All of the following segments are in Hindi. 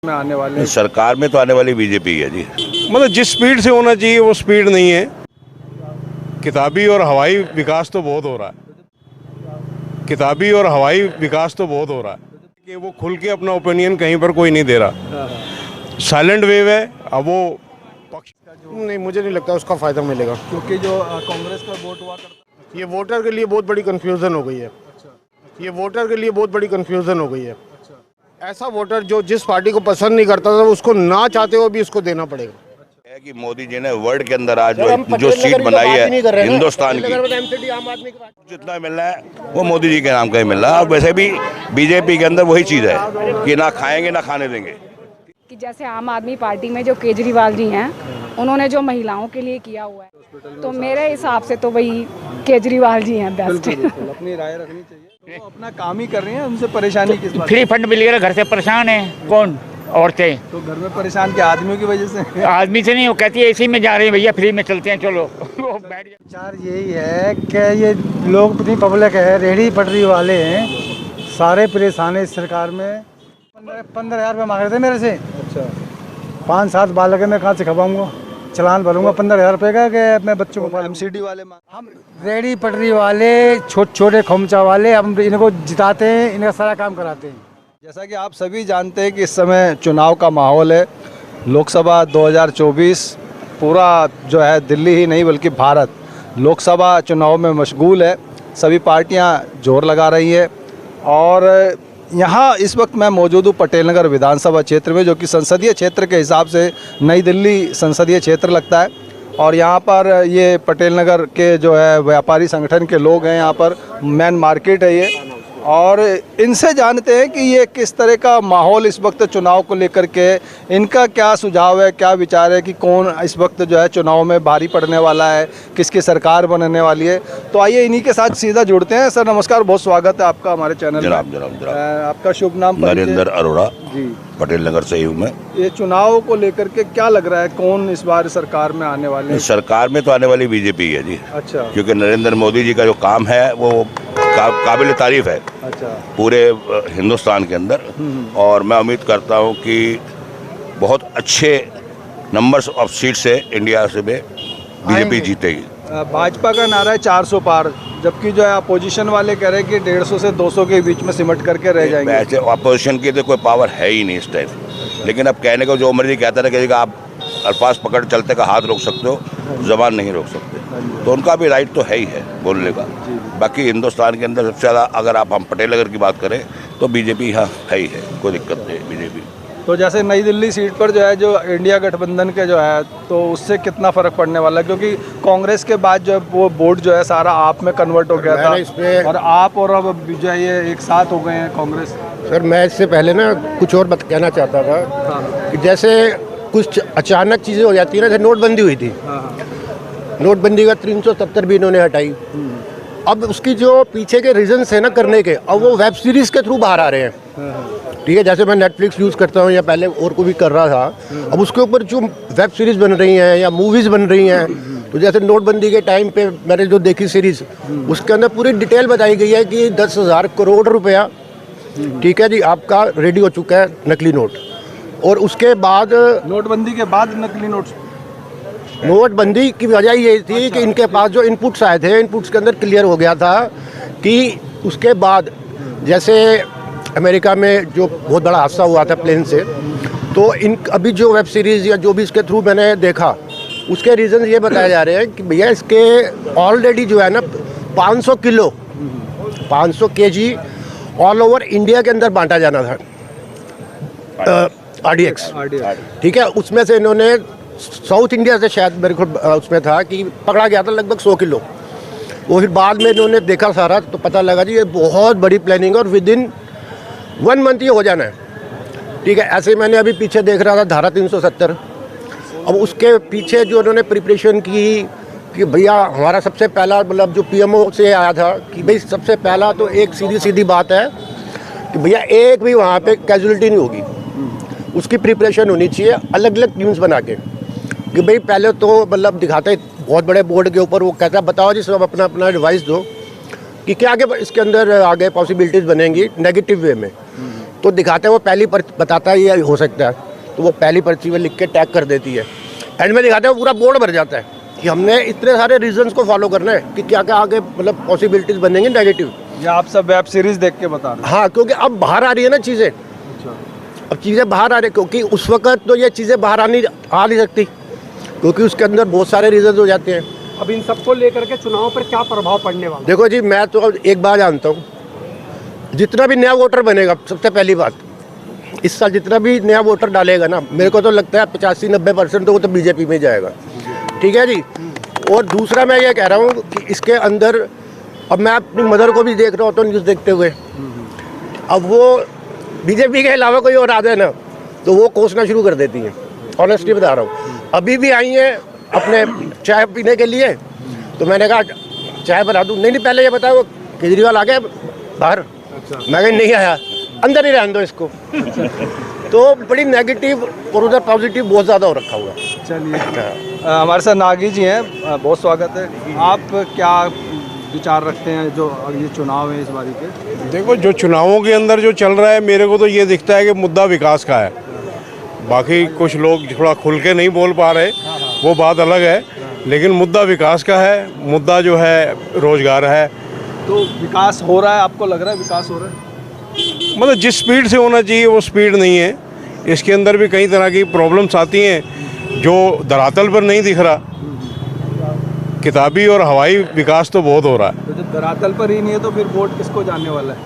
में आने वाले सरकार में तो आने वाली बीजेपी है जी। मतलब जिस स्पीड से होना चाहिए वो स्पीड नहीं है। किताबी और हवाई विकास तो बहुत हो रहा है। किताबी और हवाई विकास तो बहुत हो रहा है कि वो खुल के अपना ओपिनियन कहीं पर कोई नहीं दे रहा। साइलेंट वेव है। अब वो पक्ष नहीं, मुझे नहीं लगता उसका फ़ायदा मिलेगा, क्योंकि जो कांग्रेस का वोट हुआ करता ये वोटर के लिए बहुत बड़ी कंफ्यूजन हो गई है। ये वोटर के लिए बहुत बड़ी कंफ्यूजन हो गई है। ऐसा वोटर जो जिस पार्टी को पसंद नहीं करता था उसको ना चाहते हुए भी उसको देना पड़ेगा। है कि मोदी जी ने वर्ल्ड के अंदर आज जो सीट बनाई है हिंदुस्तान की, जितना मिलना है वो मोदी जी के नाम का ही मिल रहा है। और वैसे भी बीजेपी के अंदर वही चीज़ है कि ना खाएंगे ना खाने देंगे। कि जैसे आम आदमी पार्टी में जो केजरीवाल जी हैं, उन्होंने जो महिलाओं के लिए किया हुआ है, तो मेरे हिसाब से तो वही केजरीवाल जी हैं बेस्ट। अपनी राय रखनी चाहिए। तो अपना काम ही कर रही हैं, उनसे परेशानी किस बात? फ्री फंड मिल गया, घर से परेशान है कौन? औरतें। तो घर में परेशान के आदमियों की वजह से? आदमी से नहीं, वो कहती है इसी में जा रहे हैं भैया, फ्री में चलते हैं चलो। वो बैठ जाते। विचार यही है कि ये लोग इतनी पब्लिक है, रेहड़ी पटरी वाले हैं, सारे परेशान है इस सरकार में। 15,000 रुपये मांग रहे थे मेरे से। अच्छा, 5-7 बालक है, मैं कहाँ से खपाऊंगा? चलान भरूंगा 15,000 रुपये का कि अपने बच्चों को। एमसीडी वाले हम रेहड़ी पटरी वाले, छोटे खोमचा वाले, हम इनको जिताते हैं, इनका सारा काम कराते हैं। जैसा कि आप सभी जानते हैं कि इस समय चुनाव का माहौल है। लोकसभा 2024 पूरा जो है दिल्ली ही नहीं बल्कि भारत लोकसभा चुनाव में मशगूल है। सभी पार्टियां जोर लगा रही है और यहाँ इस वक्त मैं मौजूद हूँ पटेल नगर विधानसभा क्षेत्र में, जो कि संसदीय क्षेत्र के हिसाब से नई दिल्ली संसदीय क्षेत्र लगता है। और यहाँ पर ये पटेल नगर के जो है व्यापारी संगठन के लोग हैं, यहाँ पर मेन मार्केट है ये, और इनसे जानते हैं कि ये किस तरह का माहौल इस वक्त चुनाव को लेकर के, इनका क्या सुझाव है, क्या विचार है कि कौन इस वक्त जो है चुनाव में भारी पड़ने वाला है, किसकी सरकार बनने वाली है। तो आइए इन्हीं के साथ सीधा जुड़ते हैं। सर नमस्कार, बहुत स्वागत है आपका हमारे चैनल में। जनाब आपका शुभ नाम? नरेंद्र अरोड़ा जी, पटेल नगर से ही हूँ मैं। ये चुनाव को लेकर के क्या लग रहा है, कौन इस बार सरकार में आने वाले हैं? सरकार में तो आने वाली बीजेपी है जी। अच्छा, क्योंकि नरेंद्र मोदी जी का जो काम है वो काबिल तारीफ है अच्छा, पूरे हिंदुस्तान के अंदर। और मैं उम्मीद करता हूँ कि बहुत अच्छे नंबर्स ऑफ सीट से इंडिया से बीजेपी जीतेगी। भाजपा का नारा है 400 पार, जबकि जो है अपोजिशन वाले कह रहे हैं कि 150 से 200 के बीच में सिमट करके रह जाएंगे। ऐसे अपोजिशन की तो कोई पावर है ही नहीं इस टाइम। लेकिन अब कहने को जो मर्जी कहता रहे कि आप अल्फाज पकड़ चलते का हाथ रोक सकते हो, जबान नहीं रोक सकते। तो उनका भी राइट तो है ही है बोलने का। बाकी हिंदुस्तान के अंदर सबसे ज़्यादा अगर आप हम पटेल नगर की बात करें तो बीजेपी यहाँ है ही है, कोई दिक्कत नहीं बीजेपी। तो जैसे नई दिल्ली सीट पर जो है जो इंडिया गठबंधन के जो है, तो उससे कितना फ़र्क पड़ने वाला है? क्योंकि कांग्रेस के बाद जो है वो वोट जो है सारा आप में कन्वर्ट हो गया था, और आप और अब जो है ये एक साथ हो गए हैं कांग्रेस। सर मैं इससे पहले ना कुछ और कहना चाहता था कि जैसे कुछ अचानक चीज़ें हो जाती है ना, जैसे नोटबंदी हुई थी। नोटबंदी का 370 भी इन्होंने हटाई। अब उसकी जो पीछे के रीजंस है ना करने के, अब वो वेब सीरीज़ के थ्रू बाहर आ रहे हैं। ठीक है, जैसे मैं नेटफ्लिक्स यूज़ करता हूँ या पहले और को भी कर रहा था, अब उसके ऊपर जो वेब सीरीज़ बन रही हैं या मूवीज़ बन रही हैं, तो जैसे नोटबंदी के टाइम पे मैंने जो देखी सीरीज़, उसके अंदर पूरी डिटेल बताई गई है कि 10,000 करोड़ रुपया, ठीक है जी, आपका रेडी हो चुका है नकली नोट। और उसके बाद नोटबंदी के बाद नकली नोटबंदी की वजह ये थी कि इनके पास जो इनपुट्स आए थे, इनपुट्स के अंदर क्लियर हो गया था कि उसके बाद जैसे अमेरिका में जो बहुत बड़ा हादसा हुआ था प्लेन से, तो इन अभी जो वेब सीरीज़ या जो भी इसके थ्रू मैंने देखा, उसके रीज़न ये बताए जा रहे हैं कि भैया इसके ऑलरेडी जो है ना 500 kilo 500 KG all over India के अंदर बांटा जाना था RDX। ठीक है, उसमें से इन्होंने साउथ इंडिया से शायद मेरे को उसमें था कि पकड़ा गया था लगभग 100 किलो। वो फिर बाद में इन्होंने देखा सारा, तो पता लगा जी ये बहुत बड़ी प्लानिंग है और विद इन 1 मंथ ये हो जाना है। ठीक है, ऐसे मैंने अभी पीछे देख रहा था धारा 370। अब उसके पीछे जो उन्होंने प्रिपरेशन की कि भैया हमारा सबसे पहला मतलब जो PMO से आया था कि भाई सबसे पहला तो एक सीधी बात है कि भैया एक भी वहाँ पे कैजुअलिटी नहीं होगी, उसकी प्रिपरेशन होनी चाहिए अलग अलग टीम्स बना के। कि भाई पहले तो मतलब दिखाते बहुत बड़े बोर्ड के ऊपर, वो कहता बताओ जी सब अपना अपना एडवाइस दो कि क्या आगे इसके अंदर आगे पॉसिबिलिटीज़ बनेंगी नेगेटिव वे में। तो दिखाते हैं वो पहली बताता है ये हो सकता है, तो वो पहली पर्ची में लिख के टैग कर देती है। एंड में दिखाते हैं पूरा बोर्ड भर जाता है कि हमने इतने सारे रीजंस को फॉलो करना है कि क्या क्या आगे मतलब पॉसिबिलिटीज बनेंगे नेगेटिव। ये आप सब वेब सीरीज देख के बता रहे हाँ, क्योंकि अब बाहर आ रही है ना चीज़ें, अब चीज़ें बाहर आ रही है, क्योंकि उस वक्त तो ये चीज़ें बाहर आ नहीं सकती, क्योंकि उसके अंदर बहुत सारे रीजन हो जाते हैं। अब इन सबको लेकर के चुनाव पर क्या प्रभाव पड़ने वाला? देखो जी, मैं तो अब एक बात जानता हूँ, जितना भी नया वोटर बनेगा, सबसे पहली बात, इस साल जितना भी नया वोटर डालेगा ना, मेरे को तो लगता है 85-90% तो वो तो बीजेपी में जाएगा। ठीक है जी। और दूसरा मैं ये कह रहा हूँ कि इसके अंदर, अब मैं अपनी मदर को भी देख रहा हूँ तो न्यूज़ देखते हुए, अब वो बीजेपी के अलावा कोई और आ जाए ना तो वो कोसना शुरू कर देती हैं। ऑनेस्टली बता रहा हूँ, अभी भी आई हैं अपने चाय पीने के लिए, तो मैंने कहा चाय बना दूँ, नहीं पहले ये बताओ केजरीवाल आ गया बाहर। मैं कहा नहीं आया, अंदर ही रहने दो इसको। तो बड़ी नेगेटिव और उधर पॉजिटिव बहुत ज़्यादा हो रखा हुआ है। चलिए, हमारे साथ नागी जी हैं, बहुत स्वागत है। आप क्या विचार रखते हैं जो ये चुनाव है इस बारी के? देखो, जो चुनावों के अंदर जो चल रहा है, मेरे को तो ये दिखता है कि मुद्दा विकास का है। बाकी कुछ लोग थोड़ा खुल के नहीं बोल पा रहे, वो बात अलग है, लेकिन मुद्दा विकास का है। मुद्दा जो है रोजगार है। तो विकास हो रहा है, आपको लग रहा है विकास हो रहा है? मतलब जिस स्पीड से होना चाहिए वो स्पीड नहीं है। इसके अंदर भी कई तरह की प्रॉब्लम्स आती हैं जो धरातल पर नहीं दिख रहा। किताबी और हवाई विकास तो बहुत हो रहा है। तो जब धरातल पर ही नहीं है तो फिर वोट किसको जाने वाला है?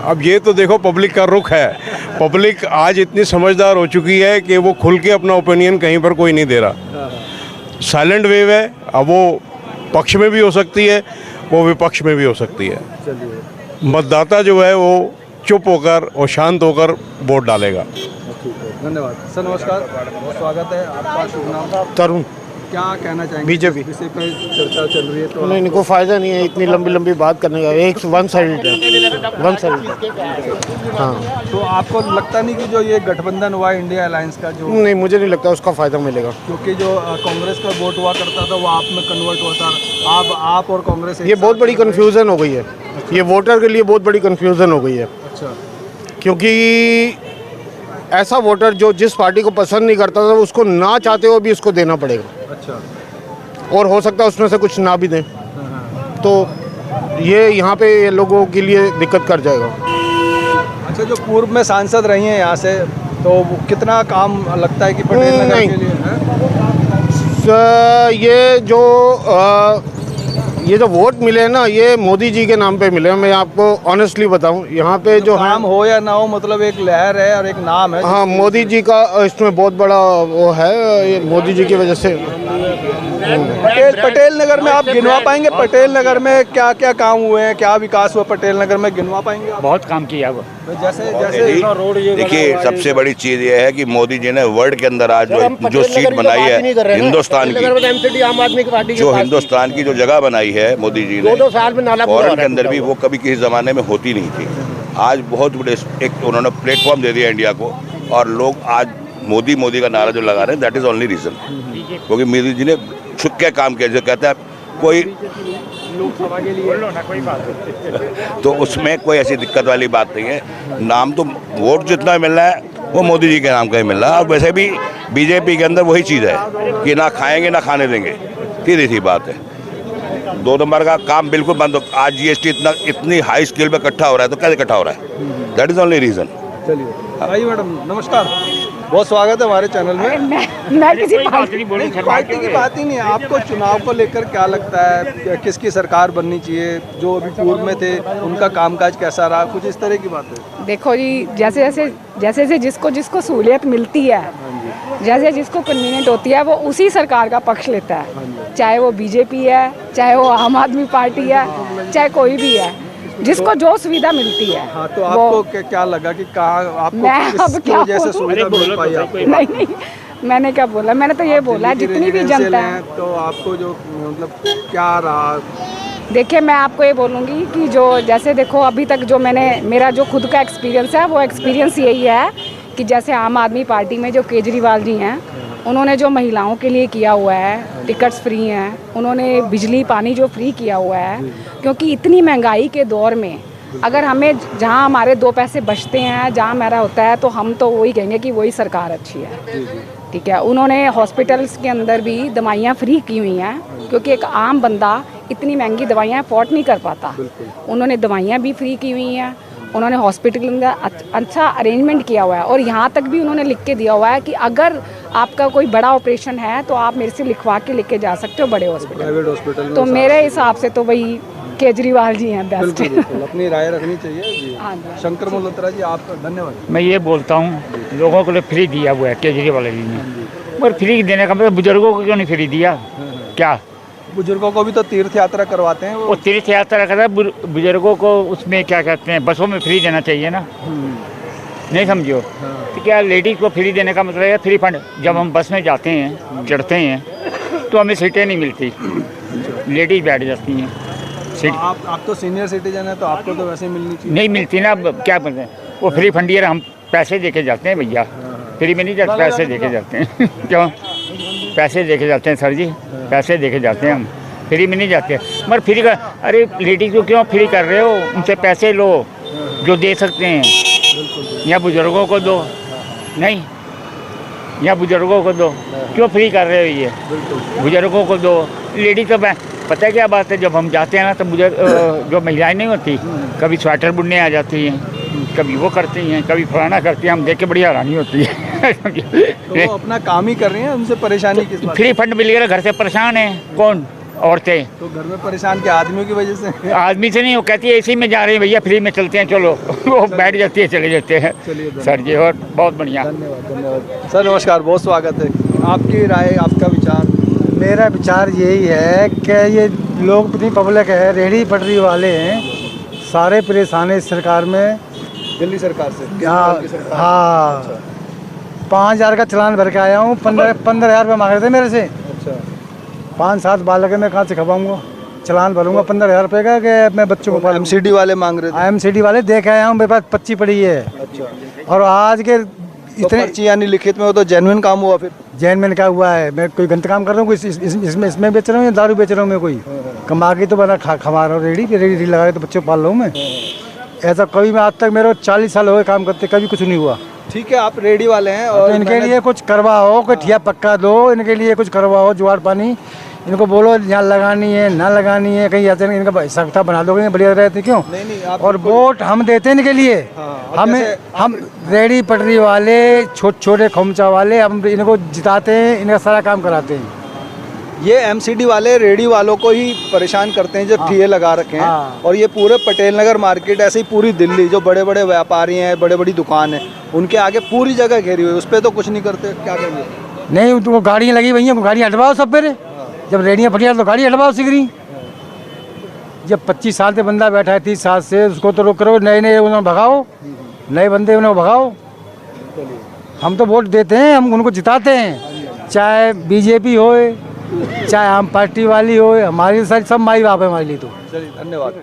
अब ये तो देखो पब्लिक का रुख है। पब्लिक आज इतनी समझदार हो चुकी है कि वो खुल के अपना ओपिनियन कहीं पर कोई नहीं दे रहा। साइलेंट वेव है। अब वो पक्ष में भी हो सकती है, वो विपक्ष में भी हो सकती है। चलिए, मतदाता जो है वो चुप होकर और शांत होकर वोट डालेगा। धन्यवाद सर। नमस्कार, स्वागत है आपका। शुभ नाम? तरुण। क्या कहना चाहेंगे? बीजेपी। विषय पर चर्चा चल रही है तो नहीं, इनको फ़ायदा नहीं है इतनी लंबी बात करने का। एक वन साइड है, वन साइड। हाँ, तो आपको लगता नहीं कि जो ये गठबंधन हुआ इंडिया अलायंस का, जो नहीं मुझे नहीं लगता उसका फ़ायदा मिलेगा, क्योंकि जो कांग्रेस का वोट हुआ करता था वो आप में कन्वर्ट होता, आप और कांग्रेस ये बहुत बड़ी कन्फ्यूज़न हो गई है। ये वोटर के लिए बहुत बड़ी कन्फ्यूज़न हो गई है। अच्छा, क्योंकि ऐसा वोटर जो जिस पार्टी को पसंद नहीं करता था, उसको ना चाहते हुए भी उसको देना पड़ेगा। अच्छा, और हो सकता है उसमें से कुछ ना भी दें, तो ये यहाँ पे ये लोगों के लिए दिक्कत कर जाएगा। अच्छा, जो पूर्व में सांसद रही हैं यहाँ से, तो वो कितना काम लगता है कि पटेल नगर नहीं। के लिए है? ये जो वोट मिले हैं ना, ये मोदी जी के नाम पे मिले हैं। मैं आपको ऑनेस्टली बताऊं, यहाँ पे जो काम हो या ना हो, मतलब एक लहर है और एक नाम है। हाँ, मोदी जी का इसमें बहुत बड़ा वो है, ये मोदी जी की वजह से। पटेल नगर में आप गिनवा पाएंगे? पटेल नगर में क्या क्या काम हुए हैं, क्या विकास हुआ पटेल नगर में, गिनवा पाएंगे आप? बहुत काम किया वो। तो जैसे देखिए, सबसे बड़ी चीज़ ये है कि मोदी जी ने वर्ल्ड के अंदर आज जो सीट बनाई है हिंदुस्तान की, आम आदमी की पार्टी जो हिंदुस्तान की जो जगह बनाई है मोदी जी ने 2 साल में नाला फॉरेन के अंदर भी, वो कभी किसी ज़माने में होती नहीं थी। आज बहुत बड़े एक उन्होंने प्लेटफॉर्म दे दिया इंडिया को, और लोग आज मोदी का नारा जो लगा रहे हैं, दैट इज़ ओनली रीज़न, क्योंकि मोदी जी ने छुप के काम किया। जो कहता है कोई लोकसभा के लिए कोई बात तो उसमें कोई ऐसी दिक्कत वाली बात नहीं है। नाम तो वोट जितना मिल रहा है वो मोदी जी के नाम का ही मिल रहा है। और वैसे भी बीजेपी के अंदर वही चीज़ है कि ना खाएंगे ना खाने देंगे, सीधी सी बात है। 2 नंबर का काम बिल्कुल बंद हो। आज जीएसटी इतनी हाई स्केल पे इकट्ठा हो रहा है, तो कैसे इकट्ठा हो रहा है? That is only reason. चलिए भाई, मैडम नमस्कार, बहुत स्वागत है हमारे चैनल में। मैं किसी पार्टी की बात ही नहीं है। आपको चुनाव को लेकर क्या लगता है, किसकी सरकार बननी चाहिए? जो अभी पूर्व में थे उनका कामकाज कैसा रहा, कुछ इस तरह की बात है? देखो जी, जैसे जिसको सहूलियत मिलती है, जैसे जिसको कन्वीनियंट होती है, वो उसी सरकार का पक्ष लेता है। चाहे वो बीजेपी है, चाहे वो आम आदमी पार्टी है, चाहे कोई भी है, जिसको जो सुविधा मिलती है। हाँ, तो आपको क्या लगा कि कहाँ आपको किस वजह से सुविधा मिल पाई आपको? नहीं, मैंने क्या बोला, मैंने तो ये बोला जितनी भी जनता है, तो आपको जो मतलब क्या रहा? देखिए, मैं आपको ये बोलूँगी कि जो जैसे देखो अभी तक जो मेरा जो खुद का एक्सपीरियंस है, वो एक्सपीरियंस यही है कि जैसे आम आदमी पार्टी में जो केजरीवाल जी हैं, उन्होंने जो महिलाओं के लिए किया हुआ है, टिकट्स फ्री हैं, उन्होंने बिजली पानी जो फ्री किया हुआ है, क्योंकि इतनी महंगाई के दौर में अगर हमें जहाँ हमारे 2 पैसे बचते हैं, जहाँ हमारा होता है, तो हम तो वही कहेंगे कि वही सरकार अच्छी है। ठीक है, उन्होंने हॉस्पिटल्स के अंदर भी दवाइयाँ फ्री की हुई हैं, क्योंकि एक आम बंदा इतनी महंगी दवाइयाँ अफोर्ड नहीं कर पाता। उन्होंने दवाइयाँ भी फ्री की हुई हैं, उन्होंने हॉस्पिटल के अंदर अच्छा अरेंजमेंट किया हुआ है, और यहाँ तक भी उन्होंने लिख के दिया हुआ है कि अगर आपका कोई बड़ा ऑपरेशन है तो आप मेरे से लिखवा के लेके जा सकते हो बड़े हॉस्पिटल। तो मेरे हिसाब से तो वही केजरीवाल जी हैं बेस्ट। अपनी राय रखनी चाहिए जी। हाँ जी। शंकर मल्होत्रा जी, आपका धन्यवाद। मैं ये बोलता हूँ, लोगों को फ्री दिया हुआ है केजरीवाल जी ने, मगर फ्री देने का मतलब बुजुर्गों को क्यों नहीं फ्री दिया? क्या बुजुर्गों को भी तो तीर्थ यात्रा करवाते हैं वो तीर्थ यात्रा करता है, बुजुर्गों को उसमें क्या कहते हैं, बसों में फ्री देना चाहिए ना। नहीं समझो तो क्या लेडीज़ को फ्री देने का मतलब है फ्री फंड। जब हम बस में जाते हैं, चढ़ते हैं, तो हमें सीटें नहीं मिलती, लेडीज़ बैठ जाती हैं सीट। आप तो सीनियर सिटीजन है, तो आपको तो वैसे मिलनी चाहिए। नहीं मिलती ना, अब क्या बोलते हैं, वो फ्री फंडियर हम पैसे दे के जाते हैं भैया, फ्री में नहीं जाते, पैसे दे के जाते हैं। क्यों पैसे दे के जाते हैं सर जी, पैसे दे के जाते हैं हम, फ्री में नहीं जाते। मगर फ्री का, अरे लेडीज़ को क्यों फ्री कर रहे हो? उनसे पैसे लो जो दे सकते हैं, या बुजुर्गों को दो। नहीं, या बुजुर्गों को दो, क्यों फ्री कर रहे हो? ये बुजुर्गों को दो। लेडीज़ तो पता है क्या बात है, जब हम जाते हैं ना तो जो महिलाएं नहीं होती, कभी स्वेटर बुनने आ जाती हैं, कभी वो करती हैं, कभी फलाना करती हैं, हम देख के बड़ी हैरानी होती है। तो वो अपना काम ही कर रही हैं, उनसे परेशानी किस बात? फ्री फंड मिल गया, घर से परेशान है कौन? औरतें। तो घर में परेशान के आदमियों की वजह से? आदमी से नहीं, वो कहती है एसी में जा रहे हैं भैया, फ्री में चलते हैं चलो। वो बैठ जाती है, चले जाते हैं। सर जी, और बहुत बढ़िया। धन्यवाद। सर नमस्कार, बहुत स्वागत है। आपकी राय, आपका विचार? मेरा विचार यही है कि ये लोग इतनी पब्लिक है, रेहड़ी पटरी वाले हैं, सारे परेशान है इस सरकार में। दिल्ली सरकार से? हाँ, 5,000 का चलान भर के आया हूँ, 15,000 रुपये मांग रहे थे मेरे से। अच्छा। 5-7 बालक है, मैं कहाँ से खवाऊँगा? चलान भरूंगा 15,000 रुपये का कि मैं बच्चों को पालूं। MCD वाले मांग रहे थे? MCD वाले देख आया हूँ, मेरे पास 25 पड़ी है। अच्छा। और आज के तो पर्ची यानी लिखित में हो तो जेन्युइन काम हुआ? फिर जैन मैंने क्या हुआ है, मैं कोई गलत काम कर रहा हूँ? इसमें बेच रहा हूँ या दारू बेच रहा हूँ? मैं कोई कमा के तो बना खा रहा हूँ, रेडी लगा के तो बच्चों पाल रहा हूँ मैं। ऐसा कभी मैं आज तक, मेरे 40 साल हो गए काम करते, कभी कुछ नहीं हुआ। ठीक है, आप रेडी वाले हैं, और तो इनके लिए कुछ करवाओ, कोई ठिया पक्का दो, इनके लिए कुछ करवाओ, जुगाड़ पानी इनको बोलो यहाँ लगानी है ना लगानी है, कहीं ऐसे इनका सख्ता बना दो, बढ़िया रहते क्यों? नहीं और वोट हम देते हैं इनके लिए। हम रेडी पटरी वाले, छोटे खोमचा वाले, हम इनको जिताते हैं, इनका सारा काम कराते हैं। ये MCD वाले रेडी वालों को ही परेशान करते हैं, जो ठिये लगा रखे हैं। और ये पूरे पटेल नगर मार्केट, ऐसे ही पूरी दिल्ली, जो बड़े बड़े व्यापारी हैं, बड़े बड़ी दुकान है, उनके आगे पूरी जगह घेरी हुई है, उस पर तो कुछ नहीं करते। क्या करेंगे? नहीं, तो गाड़ियाँ लगी हुई हैं, गाड़ी हटवाओ सब मेरे। जब रेडियाँ फटिया तो गाड़ी हटवाओ सिगरी। जब 25 साल से बंदा बैठा है, 30 साल से, उसको तो रोक करो, नए उन्हें भगाओ, नए बंदे उन्हें भगाओ। हम तो वोट देते हैं, हम उनको जिताते हैं, चाहे BJP हो, चाहे आम पार्टी वाली हो, हमारी सब माई बाप है हमारे लिए तो। चलिए, धन्यवाद।